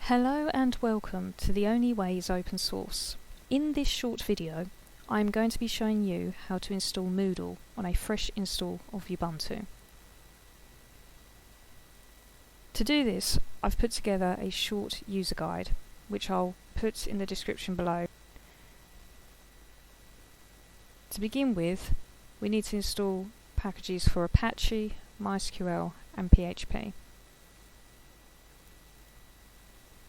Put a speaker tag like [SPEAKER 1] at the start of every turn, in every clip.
[SPEAKER 1] Hello and welcome to The Only Way is Open Source. In this short video, I'm going to be showing you how to install Moodle on a fresh install of Ubuntu. To do this, I've put together a short user guide, which I'll put in the description below. To begin with, we need to install packages for Apache, MySQL and PHP.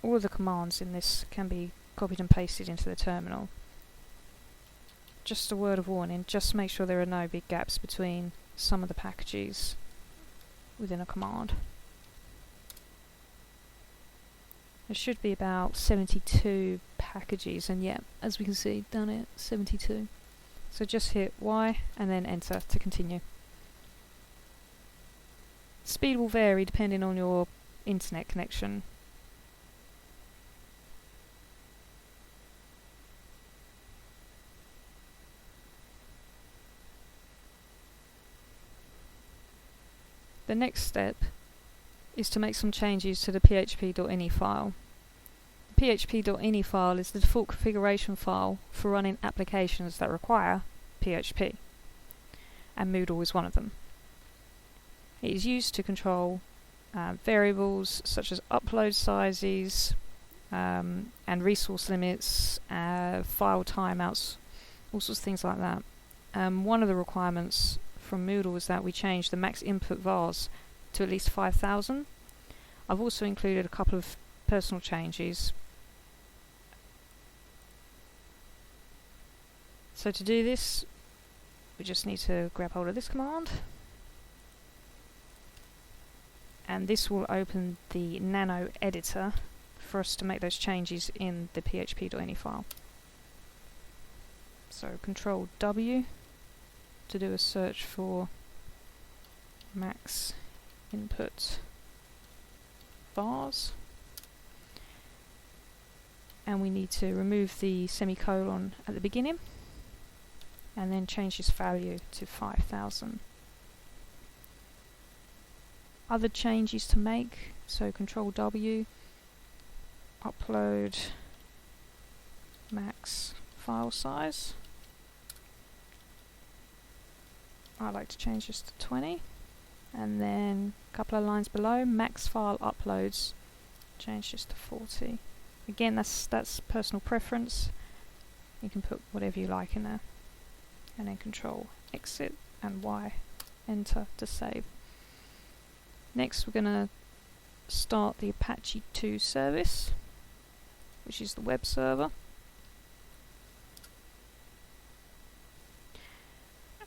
[SPEAKER 1] All of the commands in this can be copied and pasted into the terminal. Just a word of warning, just make sure there are no big gaps between some of the packages within a command. There should be about 72 packages, and yeah, as we can see down here, 72. So just hit Y and then enter to continue. Speed will vary depending on your internet connection. The next step is to make some changes to the php.ini file. The php.ini file is the default configuration file for running applications that require PHP, and Moodle is one of them. It is used to control variables such as upload sizes and resource limits, file timeouts, all sorts of things like that. One of the requirements from Moodle is that we change the max input vars to at least 5,000. I've also included a couple of personal changes. So to do this, we just need to grab hold of this command, and this will open the nano editor for us to make those changes in the php.ini file. So Control W to do a search for max input vars, and we need to remove the semicolon at the beginning and then change this value to 5,000. Other changes to make, so Control W, upload max file size. I like to change this to 20, and then a couple of lines below, max file uploads, change this to 40. Again, that's personal preference. You can put whatever you like in there, and then Control exit and Y enter to save. Next, we're going to start the Apache2 service, which is the web server.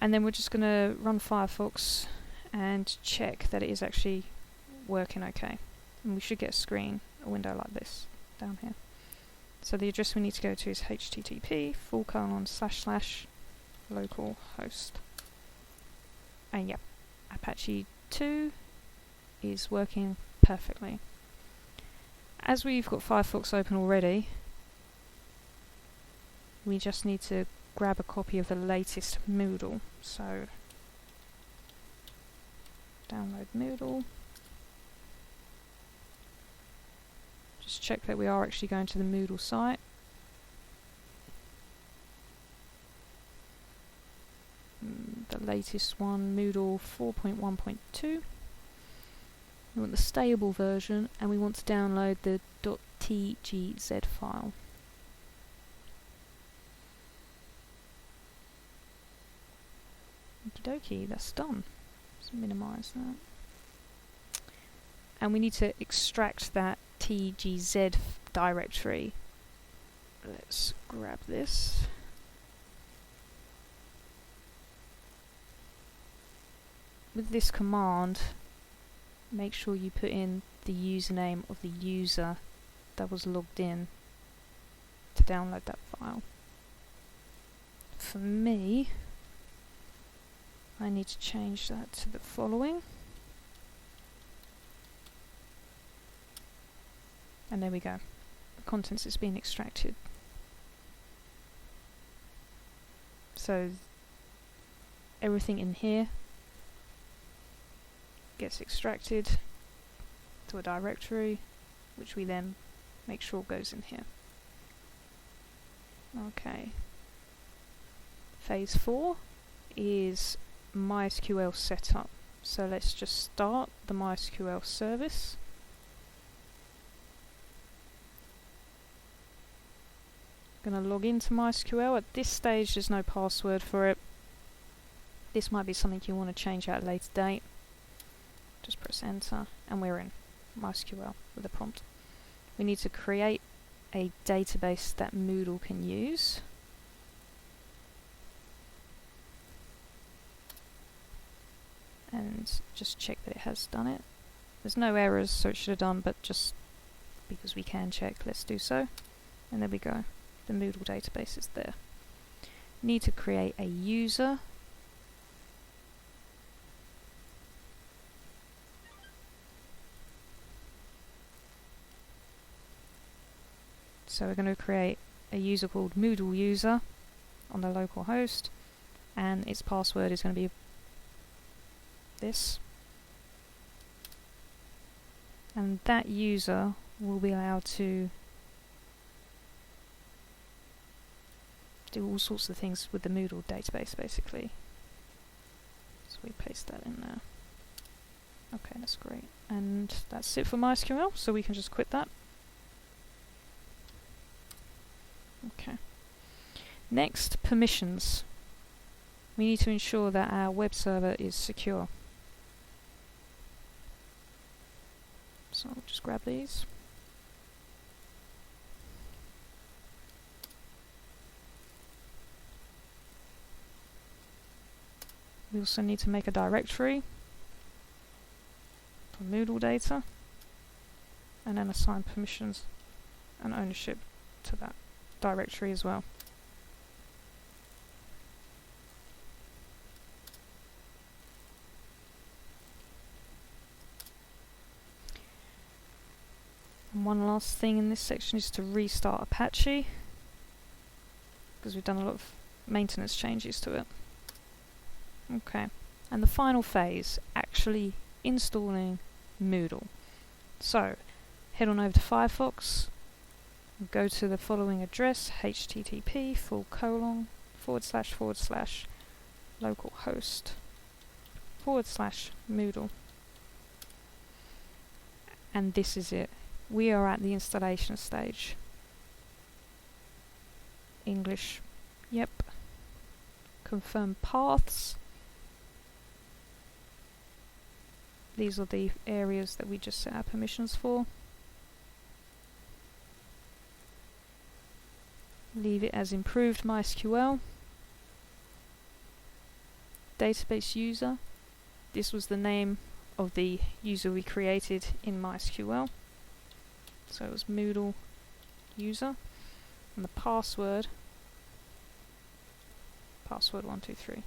[SPEAKER 1] And then we're just going to run Firefox and check that it is actually working okay. And we should get a window like this down here. So the address we need to go to is http://localhost. And yep, Apache 2 is working perfectly. As we've got Firefox open already, we just need to grab a copy of the latest Moodle. So download Moodle. Just check that we are actually going to the Moodle site. The latest one, Moodle 4.1.2. We want the stable version, and we want to download the .tgz file. Okie dokie, that's done. Let's minimise that. And we need to extract that tgz directory. Let's grab this. With this command, make sure you put in the username of the user that was logged in to download that file. For me, I need to change that to the following. And there we go. The contents is being extracted. So everything in here gets extracted to a directory, which we then make sure it goes in here. Okay. Phase 4 is MySQL setup. So let's just start the MySQL service. Going to log into MySQL. At this stage there's no password for it. This might be something you want to change at a later date. Just press enter and we're in MySQL with a prompt. We need to create a database that Moodle can use. And just check that it has done it. There's no errors, so it should have done, but just because we can check, let's do so. And there we go. The Moodle database is there. Need to create a user. So we're going to create a user called Moodle user on the local host, and its password is going to be this. And that user will be allowed to do all sorts of things with the Moodle database, basically. So we paste that in there. Okay, that's great. And that's it for MySQL, so we can just quit that. Okay. Next, permissions. We need to ensure that our web server is secure. So I'll just grab these. We also need to make a directory for Moodle data and then assign permissions and ownership to that directory as well. And one last thing in this section is to restart Apache, because we've done a lot of maintenance changes to it. Okay, and the final phase, actually installing Moodle. So, head on over to Firefox, go to the following address, http://localhost/Moodle. And this is it. We are at the installation stage. English, yep. Confirm paths. These are the areas that we just set our permissions for. Leave it as improved MySQL. Database user. This was the name of the user we created in MySQL. So it was Moodle user. And the password, password123.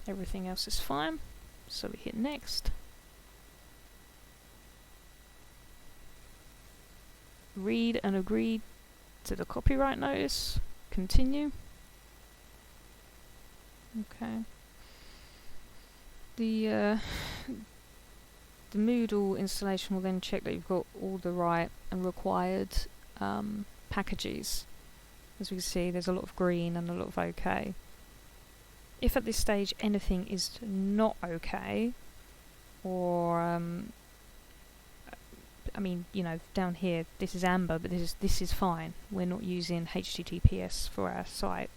[SPEAKER 1] Everything else is fine. So we hit next. Read and agree to the copyright notice. Continue. Okay. The Moodle installation will then check that you've got all the right and required packages. As we can see, there's a lot of green and a lot of OK. If at this stage anything is not OK, or I mean, you know, down here this is amber, but this is fine. We're not using HTTPS for our site.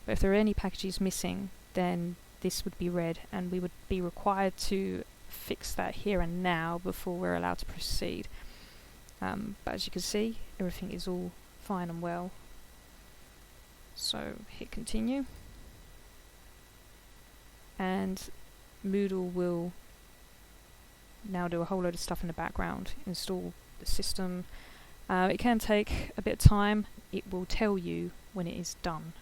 [SPEAKER 1] But if there are any packages missing, then this would be red, and we would be required to fix that here and now before we're allowed to proceed. But as you can see, everything is all fine and well. So hit continue, and Moodle will now do a whole load of stuff in the background, install the system. It can take a bit of time. It will tell you when it is done.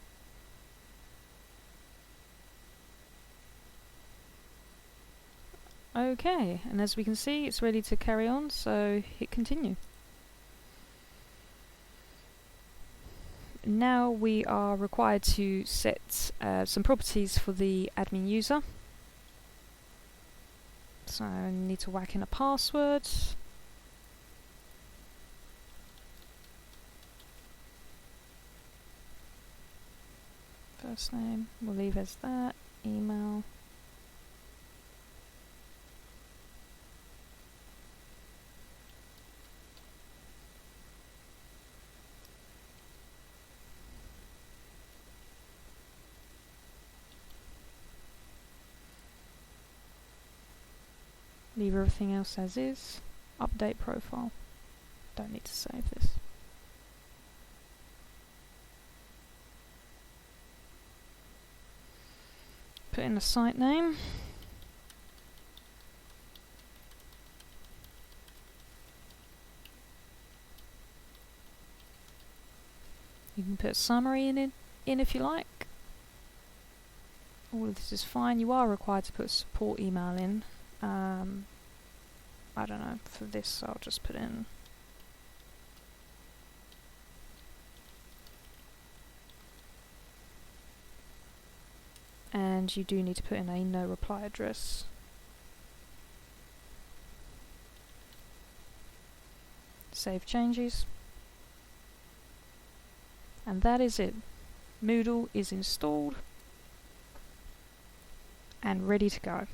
[SPEAKER 1] Okay, and as we can see, it's ready to carry on, so hit continue. Now we are required to set some properties for the admin user. So I need to whack in a password. first name, we'll leave as that, email. Leave everything else as is. Update profile. Don't need to save this. Put in a site name. You can put a summary in if you like. All of this is fine. You are required to put a support email in. I don't know, for this I'll just put in and you do need to put in a no reply address. Save changes. And that is it. Moodle is installed and ready to go.